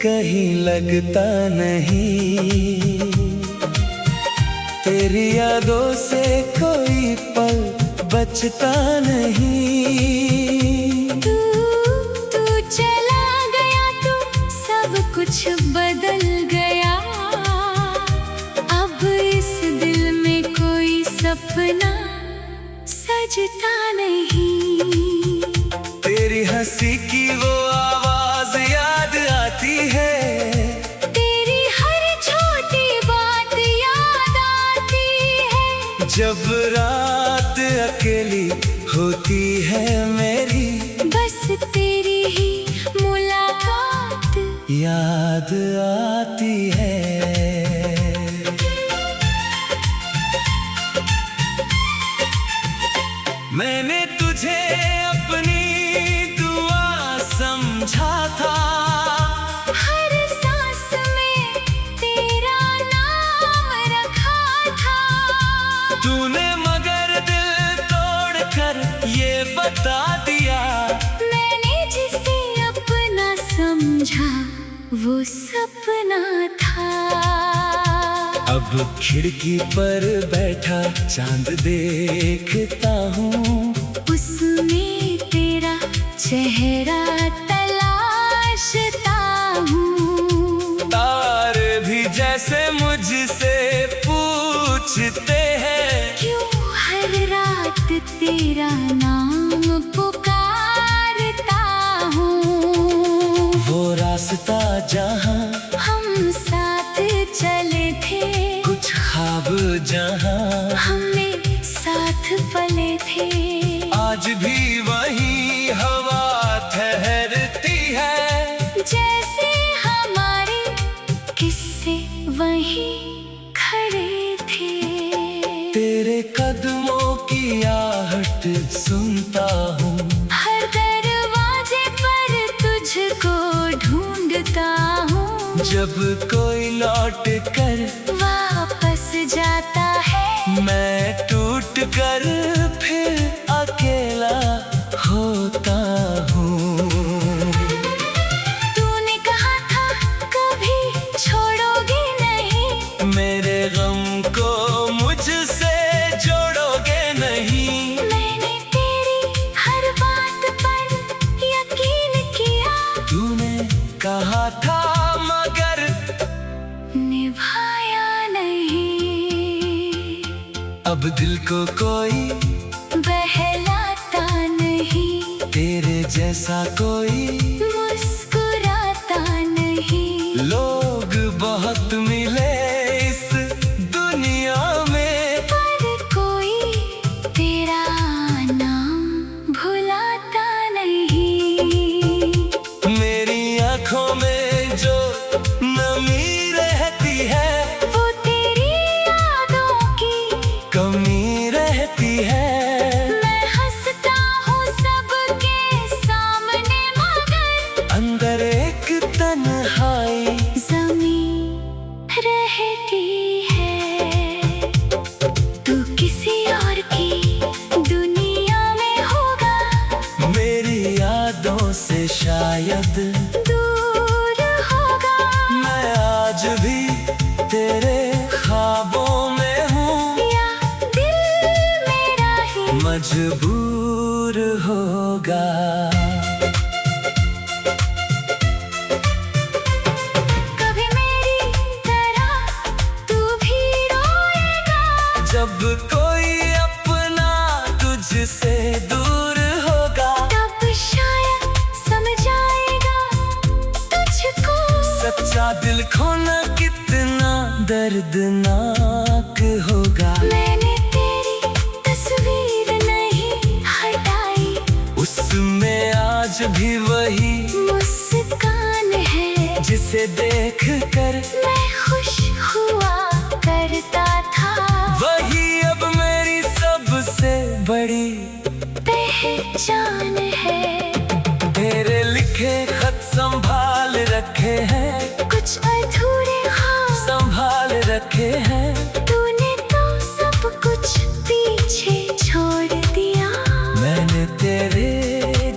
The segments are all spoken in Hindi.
कहीं लगता नहीं, तेरी यादों से कोई पल बचता नहीं। तू चला गया तो सब कुछ बदल गया, अब इस दिल में कोई सपना सजता नहीं। तेरी हंसी की वो आवाज याद आती है, तेरी हर छोटी बात याद आती है। जब रात अकेली होती है मेरी, बस तेरी ही मुलाकात याद आती है। मैंने तुझे अपनी दुआ समझा था, हर सांस में तेरा नाम रखा था। तूने मगर दिल तोड़कर ये बता दिया, मैंने जिसे अपना समझा वो सपना था। अब खिड़की पर बैठा चांद देखता हूँ, उसमें तेरा चेहरा तलाशता हूँ। तारे भी जैसे मुझसे पूछते हैं, क्यों हर रात तेरा नाम पुकारता हूँ। वो रास्ता जहाँ हम साथ चले थे, कुछ ख्वाब जहाँ हमने साथ पले थे। आज भी वही हवा ठहरती है, जैसे हमारे किस्से वहीं खड़े थे। तेरे कदमों की आहट सुनता हूँ, हर दरवाजे पर तुझको ढूंढता हूँ। जब कोई लौट कर वापस जाता है, मैं टूट कर फिर अकेला होता हूँ। तूने कहा था कभी छोड़ोगे नहीं, मेरे गम को मुझसे जोड़ोगे नहीं। मैंने तेरी हर बात पर यकीन किया। तूने कहा था मगर निभाया नहीं, अब दिल को कोई बहलाता नहीं, तेरे जैसा कोई मुस्कुराता नहीं। लोग बहुत मिले इस दुनिया में, पर कोई तेरा नाम भुलाता नहीं। मेरी आँखों में जो नमी रहती है, वो तेरी यादों की कमी रहती है। मैं हंसता हूँ सबके सामने, मगर अंदर एक तन्हाई ज़मीं रहती है। तू किसी और की दुनिया में होगा, मेरी यादों से शायद दूर होगा। मैं आज भी तेरे ख्वाबों में हूँ, या दिल मेरा ही मजबूर होगा। कभी मेरी तरह तू भी रोएगा, जब कोई अपना तुझसे दूर होगा, तब शायद समझ आएगा तुझको। सच्चा दिल खोना कितना दर्दनाक होगा। मैंने तेरी तस्वीर नहीं हटाई, उसमें आज भी वही मुस्कान है जिसे देख कर मैं खुश हुआ करता था। वही अब मेरी सबसे बड़ी पहचान है। तेरे लिखे खत संभाल रखे हैं, कुछ अधूरे ख्वाब संभाल रखे हैं। तूने तो सब कुछ पीछे छोड़ दिया, मैंने तेरे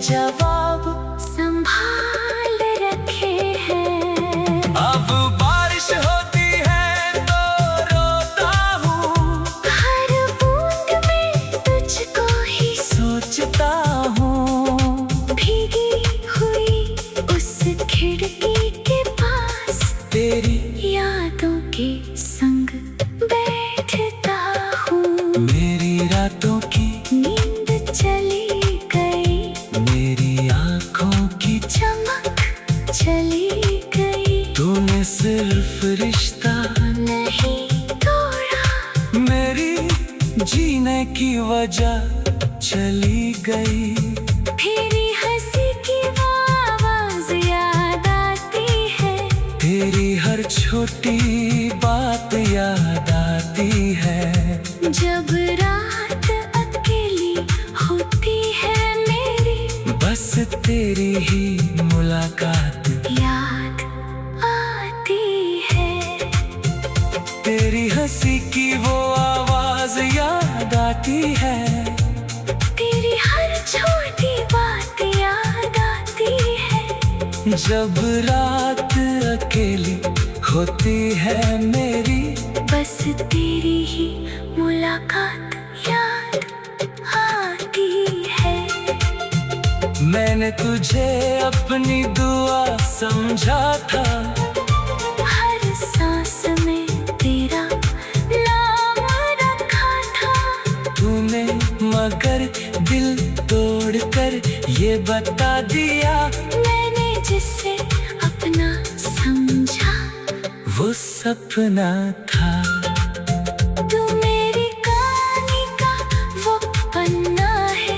जवाब संभाल रखे हैं। तेरी यादों के संग बैठता हूँ। मेरी रातों की नींद चली गई, मेरी आँखों की चमक चली गई। तूने सिर्फ रिश्ता नहीं तोड़ा, मेरी जीने की वजह चली गई। तेरी हंसी की वो आवाज याद आती है, तेरी हर छोटी बात याद आती है। जब रात अकेली होती है मेरी, बस तेरी ही मुलाकात याद आती है। तेरी हंसी की वो आवाज याद आती है। तेरी हर छोटी बात याद आती है, जब रात अकेली होती है मेरी, बस तेरी ही मुलाकात याद आती है। मैंने तुझे अपनी दुआ समझा था, हर सांस में तेरा नाम रखा था। तूने मगर दिल तोड़कर ये बता दिया, मैंने जिसे अपना समझा वो सपना था। तू मेरी कहानी का वो पन्ना है,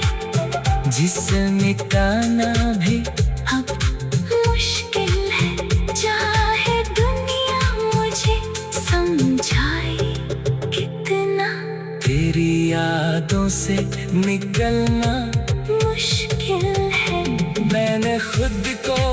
जिसे मिटाना भी अब मुश्किल है। चाहे दुनिया मुझे समझाए कितना, तेरी यादों से निकलना मुश्किल है। मैंने खुद को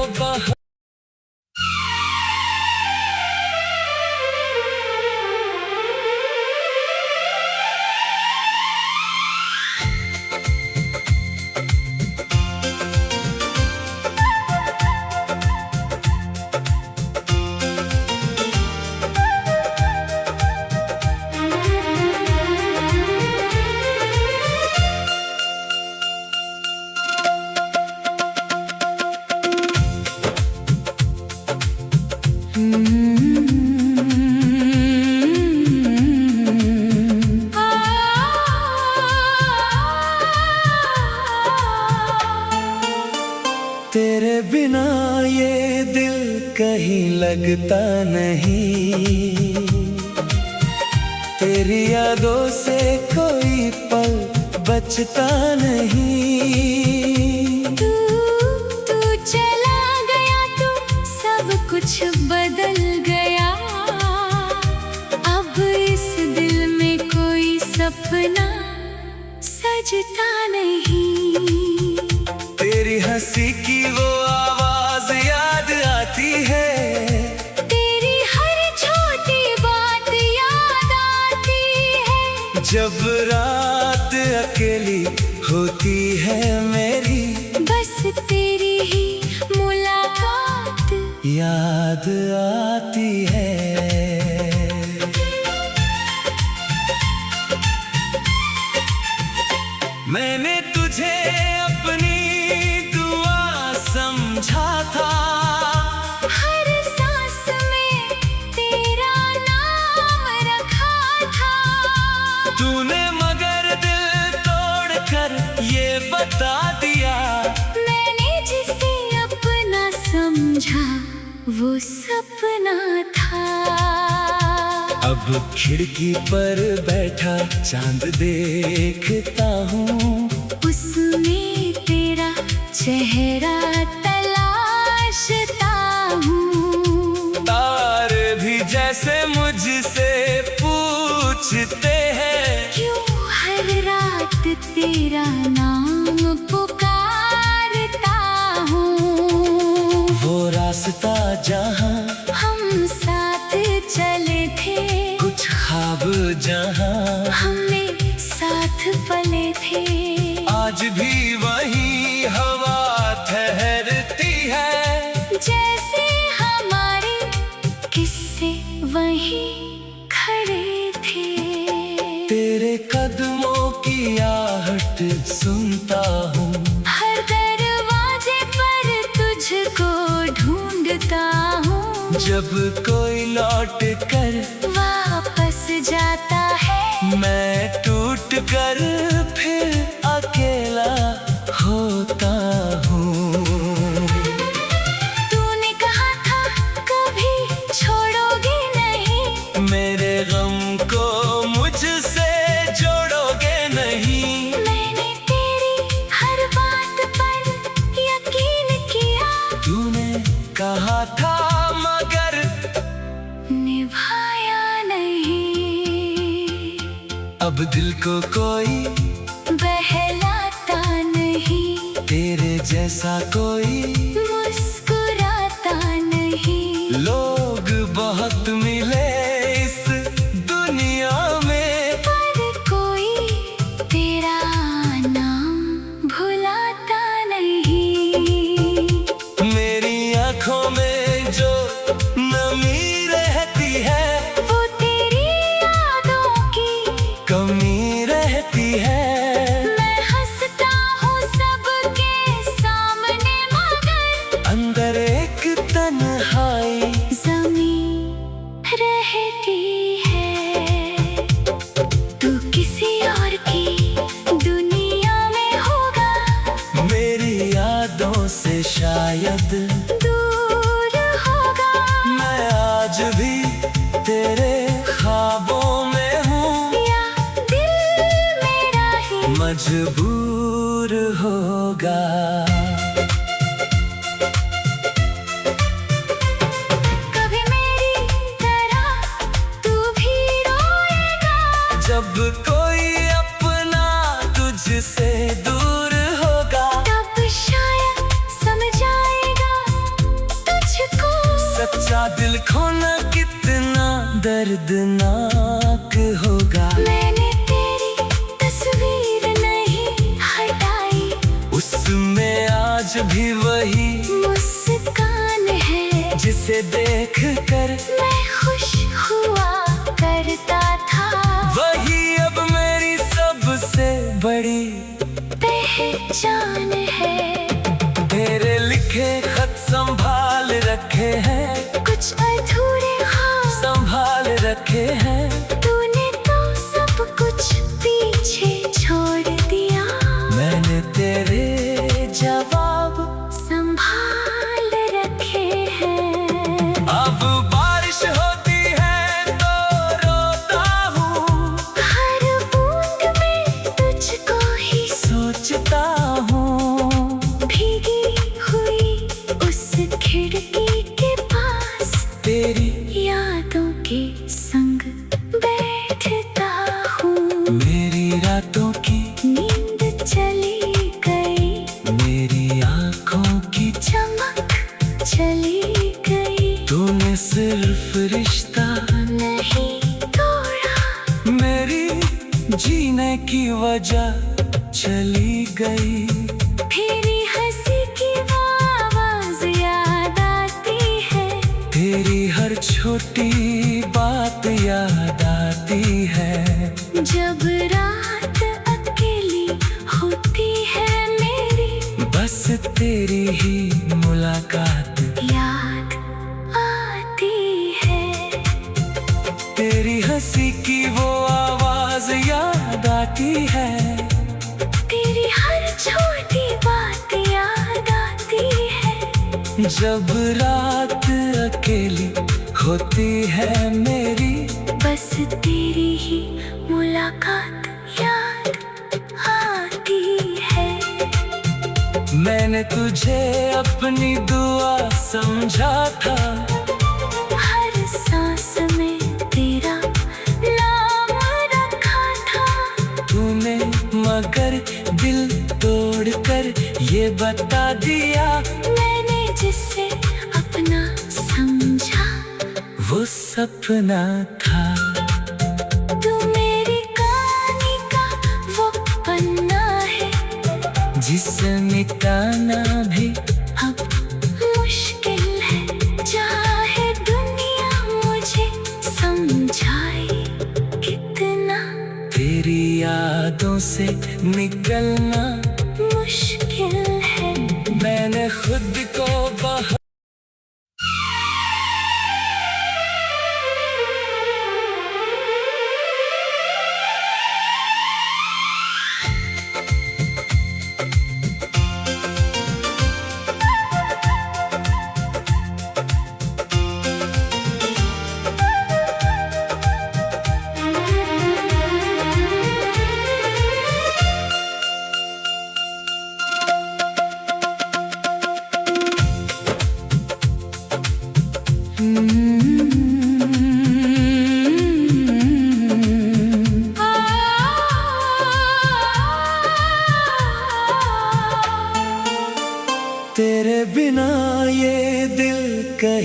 तेरे बिना ये दिल कहीं लगता नहीं। तेरी यादों से कोई पल बचता नहीं। तू चला गया तो सब कुछ बदल गया। अब इस दिल में कोई सपना सजता नहीं। तेरी हंसी की वो आवाज याद आती है। तेरी हर छोटी बात याद आती है। जब रात अकेली होती है मेरी, बस तेरी ही मुलाकात याद आती है। मैंने तुझे अपनी दुआ समझा था। हर सांस में तेरा नाम रखा था। तूने मगर दिल तोड़कर ये बता दिया, मैंने जिसे अपना समझा वो सपना था। अब खिड़की पर बैठा चांद देखता हूँ। उसमें तेरा चेहरा तलाशता हूँ। तारे भी जैसे मुझसे पूछते हैं, क्यों हर रात तेरा नाम पुकारता हूँ। वो रास्ता जहाँ हम साथ चले थे, कुछ ख्वाब जहाँ हमने साथ पले थे। आज भी वही हवा ठहरती है। जैसे हमारे किस्से वहीं खड़े थे। तेरे कदमों की आहट सुनता हूँ। हर दरवाजे पर तुझको ढूंढता हूँ। जब कोई लौट कर वापस जाता है, मैं टूट कर फिर अकेला होता हूँ। तूने कहा था कभी छोड़ोगे नहीं, मेरे गम को मुझसे जोड़ोगे नहीं। मैंने तेरी हर बात पर यकीन किया। तूने कहा था मगर निभाया नहीं। अब दिल को कोई बहलाता नहीं, तेरे जैसा कोई मुस्कुराता नहीं। लोग बहुत मिले इस दुनिया में, पर कोई तेरा नाम भुलाता नहीं। मेरी आँखों में जो नमी रहती है, वो तेरी यादों की कमी रहती है। मैं हंसता हूँ सबके सामने, मगर अंदर एक तन्हाई ज़मीं रहती है। तू किसी और की दुनिया में होगा, मेरी यादों से शायद दूर होगा। मैं आज भी तेरे ख्वाबों में हूँ, या दिल मेरा ही मजबूर होगा। कभी मेरी तरह तू भी रोएगा, जब कोई अपना तुझसे दूर होगा, तब शायद समझ आएगा तुझको। सच्चा दिल खोना कितना दर्दनाक होगा। मैंने तेरी तस्वीर नहीं हटाई, उसमें आज भी वही मुस्कान है जिसे देख कर मैं खुश हुआ करता था। वही अब मेरी सबसे बड़ी पहचान है। तेरे लिखे खत संभाल रखे हैं, कुछ अधूरे ख्वाब संभाल रखे हैं। तूने तो सब कुछ पीछे छोड़ दिया। मैंने तेरे जवाब संभाल रखे हैं। अब बारिश होती है तो रोता हूँ, हर बूंद में तुझको ही सोचता हूँ। भीगी हुई उस खिड़की के पास, तेरी यादों के संग बैठता हूँ। मेरी रातों की नींद चली गई, मेरी आँखों की चमक चली गई। तूने सिर्फ रिश्ता नहीं तोड़ा, मेरी जीने की वजह चली गई। तेरी हंसी की वो आवाज याद आती है, तेरी हर छोटी बात याद आती है। जब रात अकेली होती है मेरी, बस तेरी ही मुलाकात याद आती है। तेरी हंसी की वो आवाज याद आती है। तेरी हर छोटी बात याद आती है। जब रात अकेली होती है मेरी, बस तेरी ही मुलाकात याद आती है। मैंने तुझे अपनी दुआ समझा था, हर सांस में तेरा नाम रखा था। तूने मगर दिल तोड़कर ये बता दिया, मैंने जिसे अपना समझा वो सपना था। तू मेरी कहानी का वो पन्ना है, जिसे मिटाना भी अब मुश्किल है। चाहे दुनिया मुझे समझाए कितना, तेरी यादों से निकलना मुश्किल है। मैंने खुद को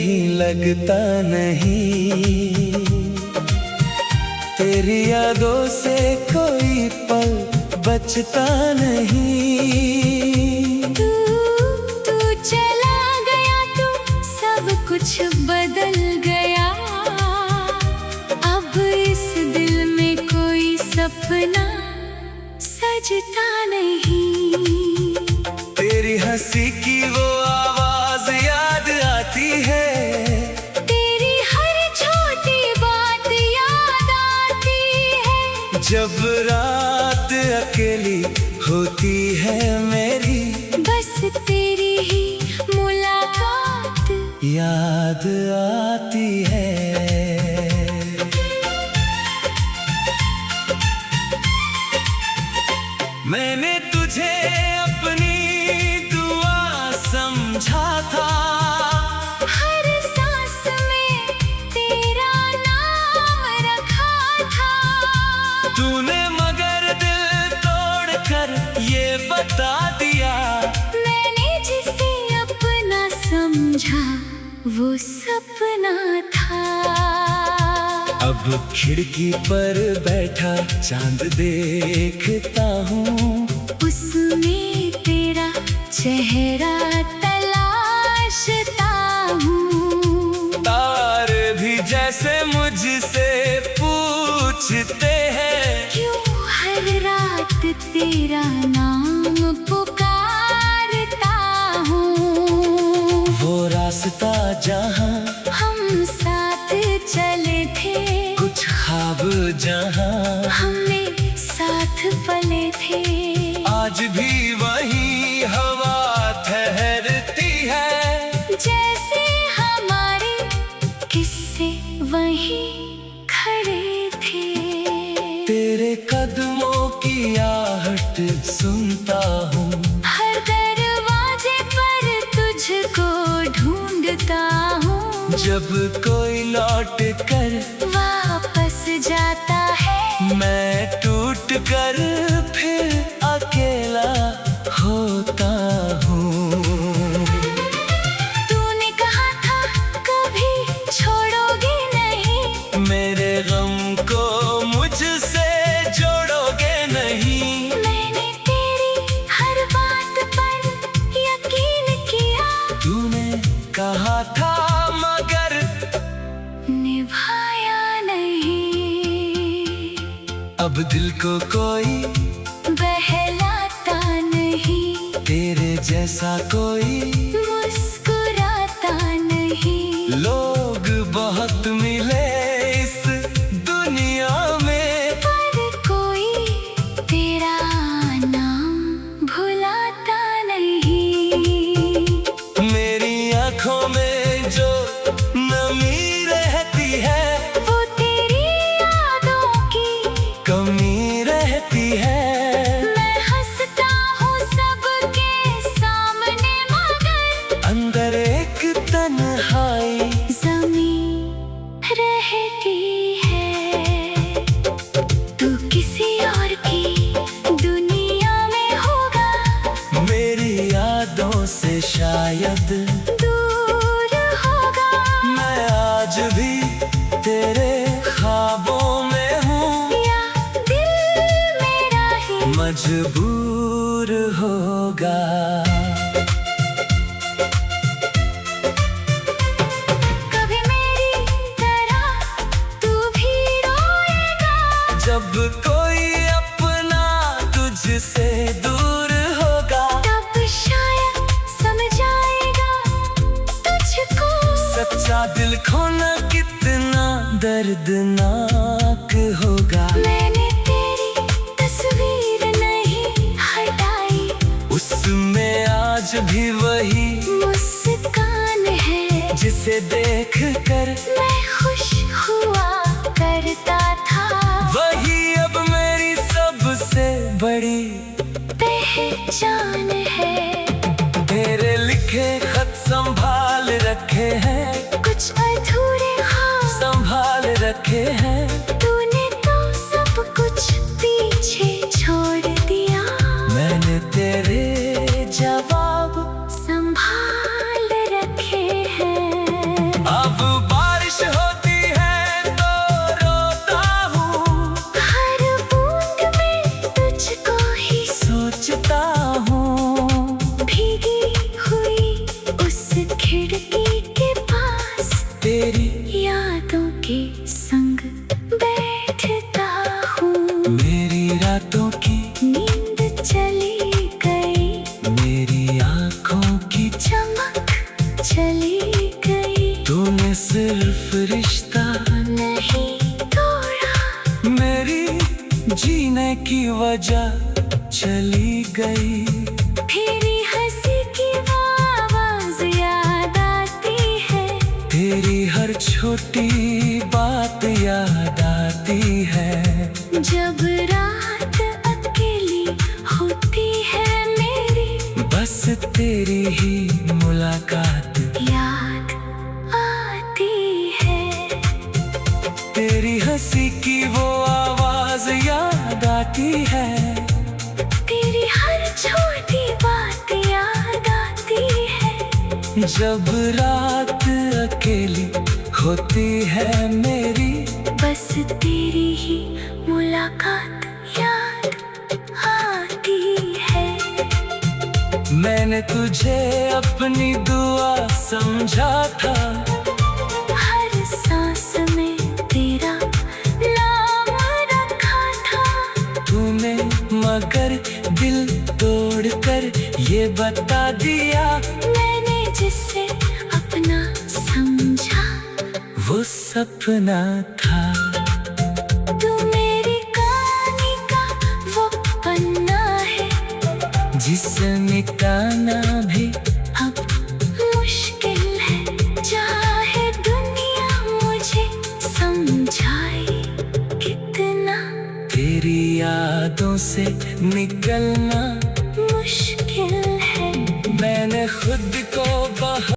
कहीं लगता नहीं। तेरी यादों से कोई पल बचता नहीं। तू चला गया तो सब कुछ बदल गया। अब इस दिल में कोई सपना सजता नहीं। तेरी हंसी की वो आवाज याद आती है। तेरी हर छोटी बात याद आती है। जब रात अकेली होती है मेरी, बस तेरी ही मुलाकात याद आती है। मैंने तुझे अपनी दुआ समझा था। हर सांस में तेरा नाम रखा था। तूने मगर दिल तोड़कर ये बता दिया, मैंने जिसे अपना समझा वो सपना था। अब खिड़की पर बैठा चांद देखता हूँ। उसमें तेरा चेहरा तलाशता हूँ। तारे भी जैसे मुझसे पूछते हैं, क्यों हर रात तेरा नाम पुकारता हूँ। वो रास्ता जहाँ हम साथ चले थे, कुछ ख्वाब जहाँ हमने साथ पले थे। आज भी वही हवा ठहरती है। जैसे हमारे किस्से वहीं खड़े थे। तेरे कदमों की आहट सुनता हूँ। हर दरवाजे पर तुझको ढूंढता हूँ। जब कोई लौट कर वापस जाता है, मैं टूट कर फिर अकेला होता हूँ। तूने कहा था कभी छोड़ोगे नहीं। मेरे गम को मुझसे जोड़ोगे नहीं। मैंने तेरी हर बात पर यकीन किया। तूने कहा था मगर निभाया नहीं। अब दिल को कोई बहलाता नहीं। तेरे जैसा कोई मुस्कुराता नहीं। लोग बहुत मिले इस दुनिया में, पर कोई तेरा नाम भुलाता नहीं। मेरी आँखों में जो नमी रहती है, वो तेरी यादों की कमी रहती है। मैं हंसता हूँ सबके सामने, मगर अंदर एक तन्हाई ज़मीं रहती है। तू किसी और की दुनिया में होगा, मेरी यादों से शायद दूर होगा। मैं आज भी तेरे ख्वाबों में हूँ, या दिल मेरा ही मजबूर होगा। कभी मेरी तरह तू भी रोएगा। जब कोई अपना तुझसे दूर होगा, तब शायद समझ आएगा तुझको। सच्चा दिल खोना कितना दर्दनाक होगा। मैंने तेरी तस्वीर नहीं हटाई, उसमें आज भी वही मुस्कान है जिसे देख कर मैं खुश हुआ करता था। वही अब मेरी सबसे बड़ी पहचान है। तेरे लिखे खत संभाल रखे हैं, कुछ अधूरे ख्वाब संभाल रखे हैं। तूने तो सब कुछ पीछे छोड़ दिया। मैंने तेरे जवाब संभाल रखे हैं। तेरी यादों के संग बैठता हूँ। मेरी रातों की नींद चली गई, मेरी आँखों की चमक चली गई। तूने सिर्फ रिश्ता नहीं तोड़ा, मेरी जीने की वजह चली गई। तेरी हंसी की वो आवाज याद आती है, तेरी हर छोटी बात याद आती है। जब रात अकेली होती है मेरी, बस तेरी ही मुलाकात याद आती है। तेरी हंसी की वो आवाज याद आती है। तेरी हर छोटी बात याद आती है, जब रात अकेली होती है मेरी, बस तेरी ही मुलाकात याद आती है। मैंने तुझे अपनी दुआ समझा था, हर सांस में तेरा नाम रखा था। तूने मगर दिल तोड़कर ये बता दिया, मैंने जिसे अपना समझा वो सपना था। तू मेरी कहानी का वो पन्ना है, जिसे मिटाना भी अब मुश्किल है। चाहे दुनिया मुझे समझाए कितना, तेरी यादों से निकलना मुश्किल है। मैंने खुद को बहा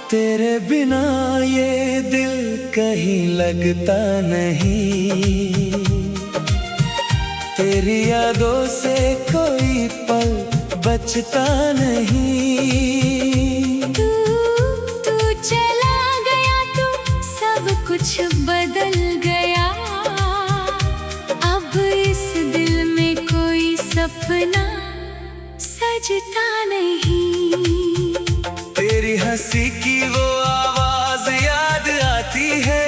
तेरे बिना ये दिल कहीं लगता नहीं। तेरी यादों से कोई पल बचता नहीं। तू चला गया तो सब कुछ बदल गया। अब इस दिल में कोई सपना सजता नहीं। तेरी हंसी की वो आवाज याद आती है।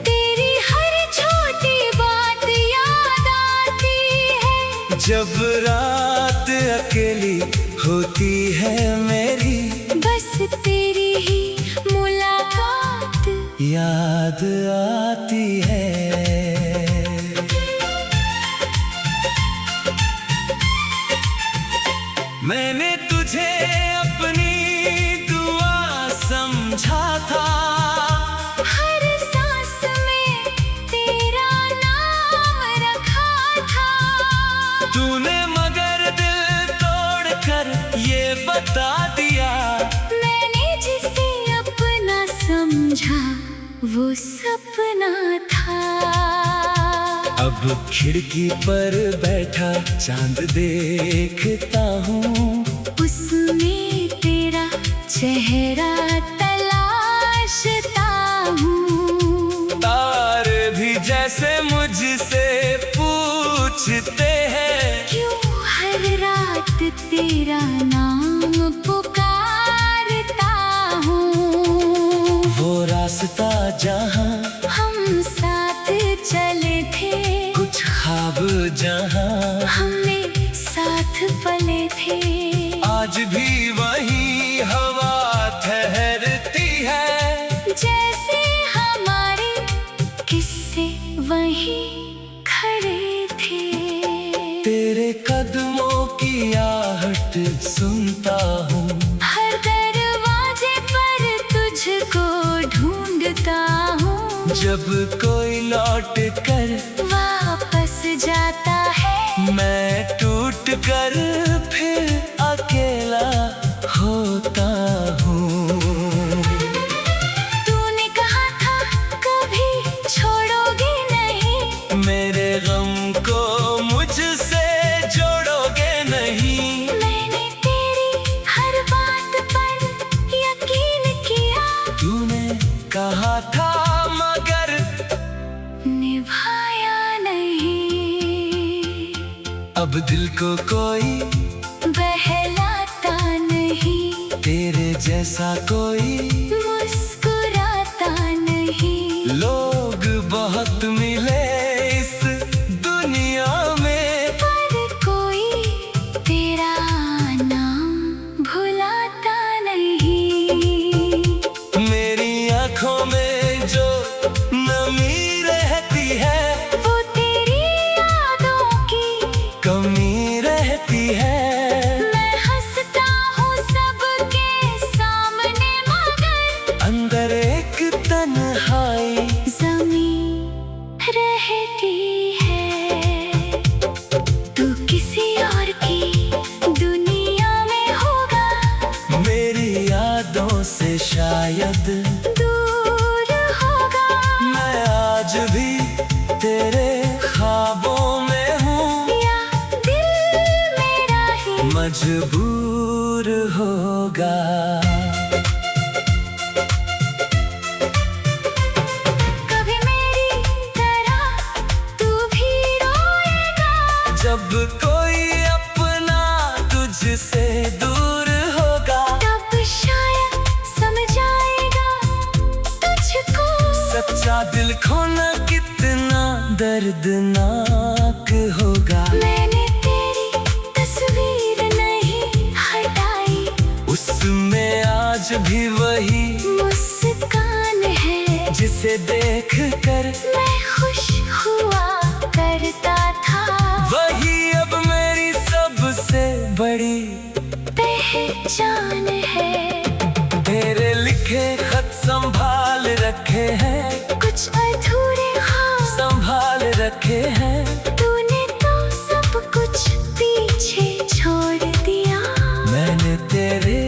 तेरी हर छोटी बात याद आती है। जब रात अकेली होती है मेरी, बस तेरी ही मुलाकात याद आती है। मैंने तुझे अपनी दुआ समझा था, हर सांस में तेरा नाम रखा था। तूने मगर दिल तोड़कर ये बता दिया, मैंने जिसे अपना समझा वो सपना था। अब खिड़की पर बैठा चांद देखता हूँ, उसमें तेरा चेहरा तलाशता हूँ। तारे भी जैसे मुझसे पूछते हैं, क्यों हर रात तेरा नाम पुकारता हूँ। वो रास्ता जहाँ हम साथ चले थे, कुछ ख्वाब जहाँ हमने साथ पले थे। आज भी वही हवा ठहरती है, जैसे हमारे किस्से वहीं खड़े थे। तेरे कदमों की आहट सुनता हूँ, हर दरवाजे पर तुझको ढूंढता हूँ। जब कोई लौट कर वापस जाता है, मैं टूट कर फिर अकेला होता हूँ। तूने कहा था कभी छोड़ोगे नहीं, मेरे गम को मुझसे जोड़ोगे नहीं। मैंने तेरी हर बात पर यकीन किया, तूने कहा था मगर निभाया नहीं। अब दिल को कोई बहलाता नहीं, तेरे जैसा कोई मुस्कुराता नहीं। लोग बहुत मिले इस दुनिया में, पर कोई तेरा नाम भुलाता नहीं। मेरी आँखों में जो नमी रहती है, वो तेरी यादों की कमी रहती है। मैं हंसता हूँ सबके सामने, मगर अंदर एक तन्हाई ज़मीं रहती है। तू किसी और की दुनिया में होगा, मेरी यादों से शायद दूर होगा। मैं आज भी तेरे ख्वाबों में हूँ, या दिल मेरा ही मजबूर होगा। कभी मेरी तरह तू भी रोएगा, जब कोई अपना तुझसे दूर होगा, तब शायद समझ आएगा तुझको। सच्चा दिल खोना कितना दर्दनाक होगा। मैंने तेरी तस्वीर नहीं हटाई, उसमें आज भी वही मुस्कान है जिसे देख कर मैं खुश हुआ करता था। वही अब मेरी सबसे बड़ी पहचान है, तेरे लिखे खत संभाल रखे हैं, कुछ अधूरे ख्वाब संभाल रखे हैं। तूने तो सब कुछ पीछे छोड़ दिया। मैंने तेरे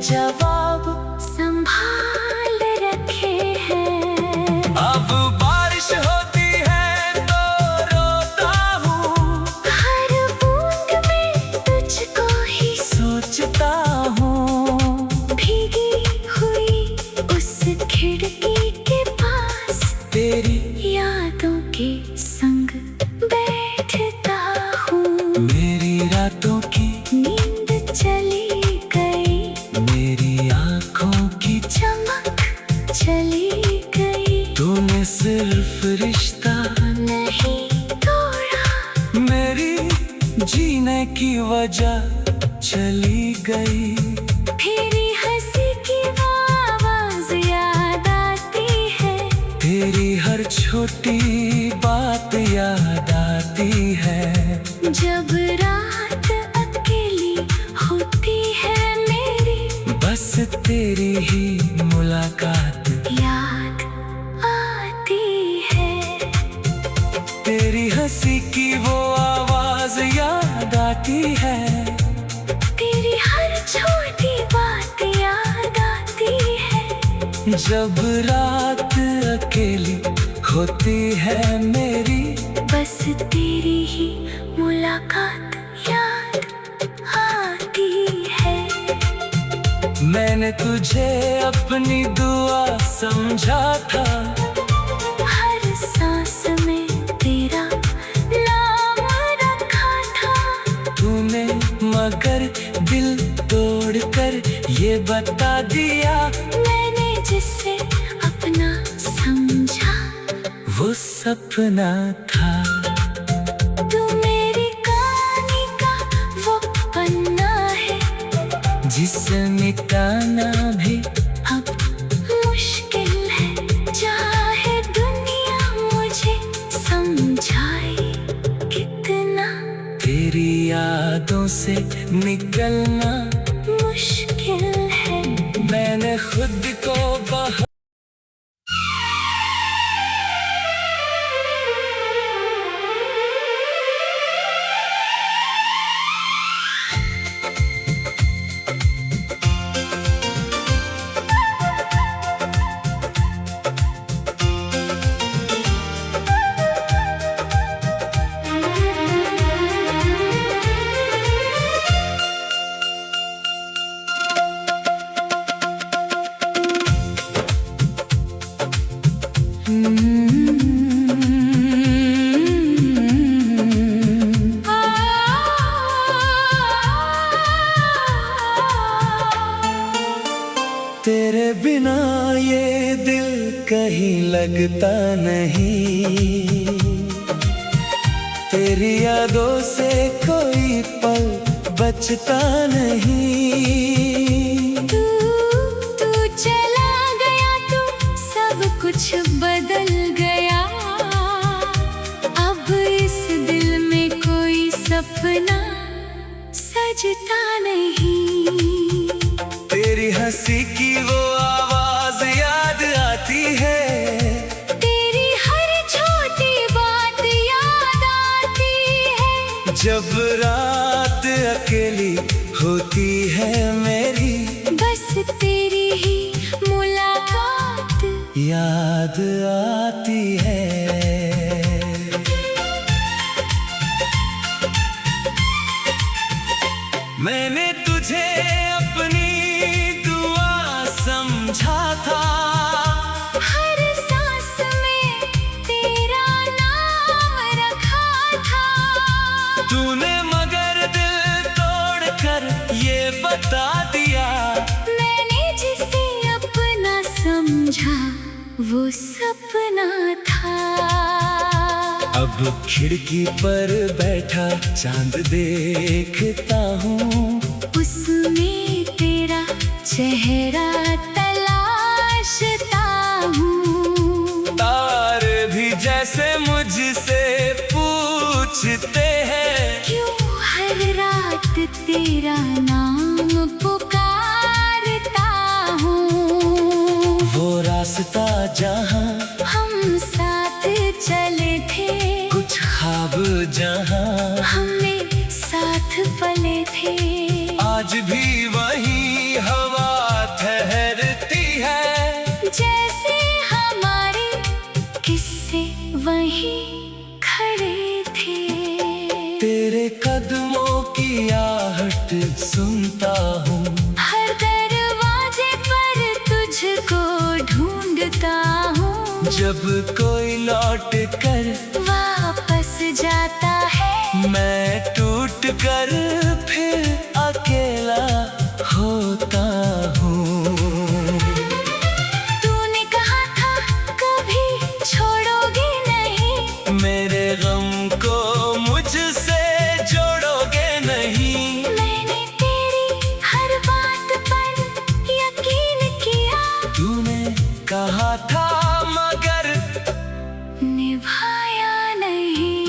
जवाब संभाल रखे हैं। अब बारिश होती है तो रोता हूँ, हर बूंद में तुझको ही सोचता हूँ। भीगी हुई उस खिड़की के पास, तेरी यादों के संग बैठता हूँ। मेरी रातों की नींद चली गई, मेरी आँखों की चमक चली गई। तूने सिर्फ रिश्ता नहीं तोड़ा, मेरी जीने की वजह चली गई। तेरी हंसी की वो आवाज याद आती है, तेरी हर छोटी बात याद आती है। जब रात अकेली होती है मेरी, बस तेरी ही मुलाकात याद आती है। तेरी हंसी की वो आवाज याद आती है। तेरी हर छोटी बात याद आती है, जब रात अकेली होती है मेरी, बस तेरी ही मुलाकात याद आती है। मैंने तुझे अपनी दुआ समझा था, हर सांस में तेरा नाम रखा था। तूने मगर दिल तोड़ कर ये बता दिया, मैंने जिसे अपना समझा वो सपना था। तू मेरी कहानी का वो पन्ना है, जिसे मिटाना भी अब मुश्किल है। चाहे दुनिया मुझे समझाए कितना, तेरी यादों से निकलना मुश्किल है। मैंने खुद को भूलता नहीं, तेरी यादों से कोई पल बचता नहीं। तू चला गया तो सब कुछ बदल गया, अब इस दिल में कोई सपना सजता नहीं। तेरी हंसी की वो आवाज याद आती है, तेरी हर छोटी बात याद आती है। जब रात अकेली होती है मेरी, बस तेरी ही मुलाकात याद आती है। मैंने तुझे अपनी दुआ समझा था, हर सांस में तेरा नाम रखा था। तूने मगर दिल तोड़कर ये बता दिया, मैंने जिसे अपना समझा वो सपना था। अब खिड़की पर बैठा चांद देखता हूँ, उसमें तेरा चेहरा तलाशता हूँ। तारे भी जैसे मुझसे पूछते हैं, क्यों हर रात तेरा नाम पुकारता हूँ। वो रास्ता जहाँ हम साथ चले थे, कुछ ख्वाब जहाँ हमने साथ पले थे। आज भी वही हवा ठहरती है, जैसे हमारे किस्से वहीं खड़े थे। तेरे कदमों की आहट सुनता हूँ, हर दरवाजे पर तुझको ढूंढता हूँ। जब कोई लौट कर वापस जाता है, मैं टूट कर फिर अकेला होता हूँ। तूने कहा था कभी छोड़ोगे नहीं, मेरे गम को मुझसे जोड़ोगे नहीं। मैंने तेरी हर बात पर यकीन किया। तूने कहा था मगर निभाया नहीं,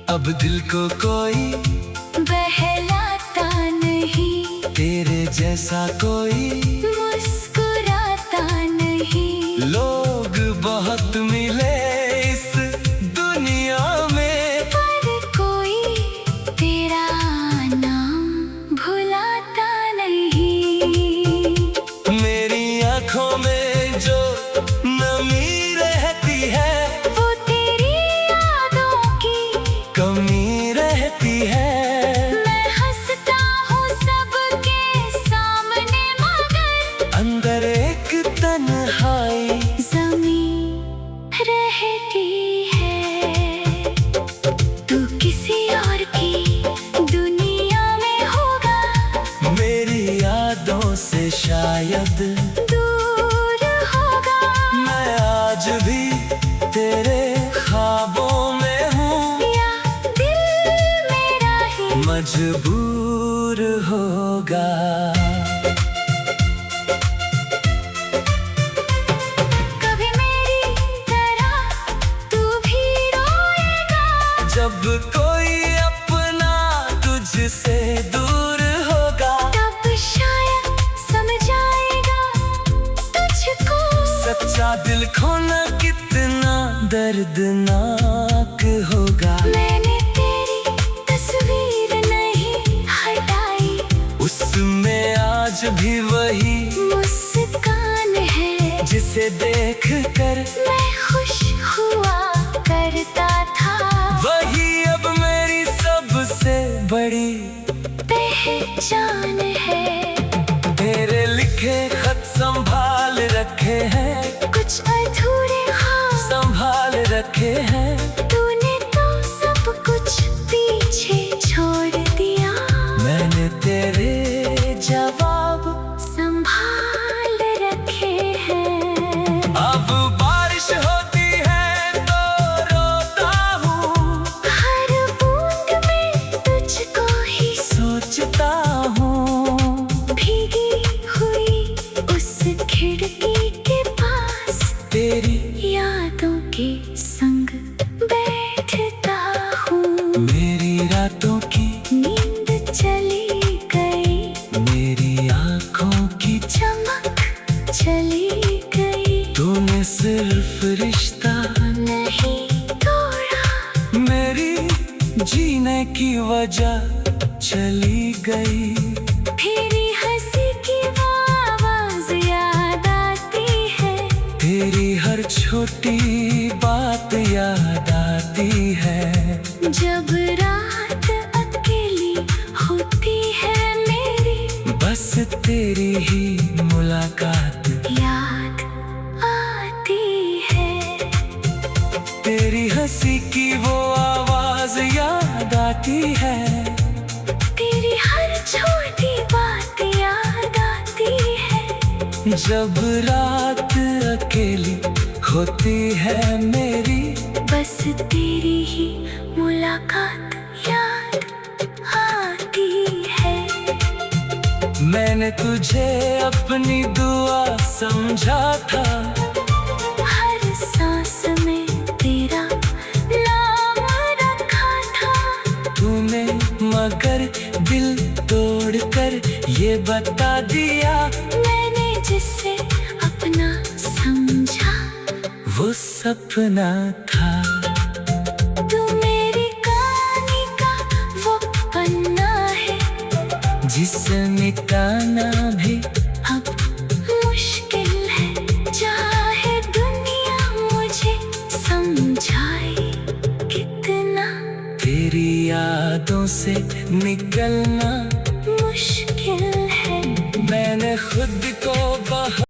अब दिल को कोई बहलाता नहीं, तेरे जैसा कोई मुस्कुराता नहीं। लोग बहुत मिले इस दुनिया में, पर कोई तेरा नाम भुलाता नहीं। मेरी आँखों में जो नमी रहती है, वो तेरी यादों की कमी रहती है। मैं हंसता हूँ सबके सामने, मगर अंदर एक तन्हाई ज़मीं रहती है। तू किसी और की दुनिया में होगा, मेरी यादों से शायद दूर होगा। मैं आज भी तेरे ख्वाबों में हूँ, या दिल मेरा ही मजबूर होगा। कभी मेरी तरह तू भी रोएगा, जब कोई अपना तुझसे दूर होगा, तब शायद समझ आएगा तुझको। सच्चा दिल खोना कितना दर्दनाक होगा। मैंने तेरी तस्वीर नहीं हटाई, उसमें आज भी वही मुस्कान है जिसे देख कर मैं खुश हुआ करता था। वही अब मेरी सबसे बड़ी पहचान है। तेरे लिखे खत संभाल रखे हैं, कुछ अधूरे ख्वाब संभाल रखे हैं। तूने तो सब कुछ पीछे छोड़ दिया, मैंने तेरे जवाब संभाल रखे हैं। अब के संग बैठता हूँ। मेरी रातों की नींद चली गई, मेरी आँखों की चमक चली गई। तूने सिर्फ रिश्ता नहीं तोड़ा, मेरी जीने की वजह चली गई। तेरी हंसी की वो आवाज याद आती है। तेरी हर छोटी बात याद आती है। जब रात अकेली होती है मेरी, बस तेरी ही मुलाकात याद आती है। तेरी हंसी की वो आवाज याद आती है। तेरी हर छोटी बात याद आती है। जब रात अकेली होती है मेरी, बस तेरी ही मुलाकात याद आती है। मैंने तुझे अपनी दुआ समझा था। हर सांस में तेरा नाम रखा था। तूने मगर दिल तोड़कर ये बता दिया, मैंने जिसे अपना समझा वो सपना था। तू मेरी कहानी का वो पन्ना है, जिसे मिटाना भी अब मुश्किल है। चाहे दुनिया मुझे समझाए कितना, तेरी यादों से निकलना मुश्किल है। मैंने खुद को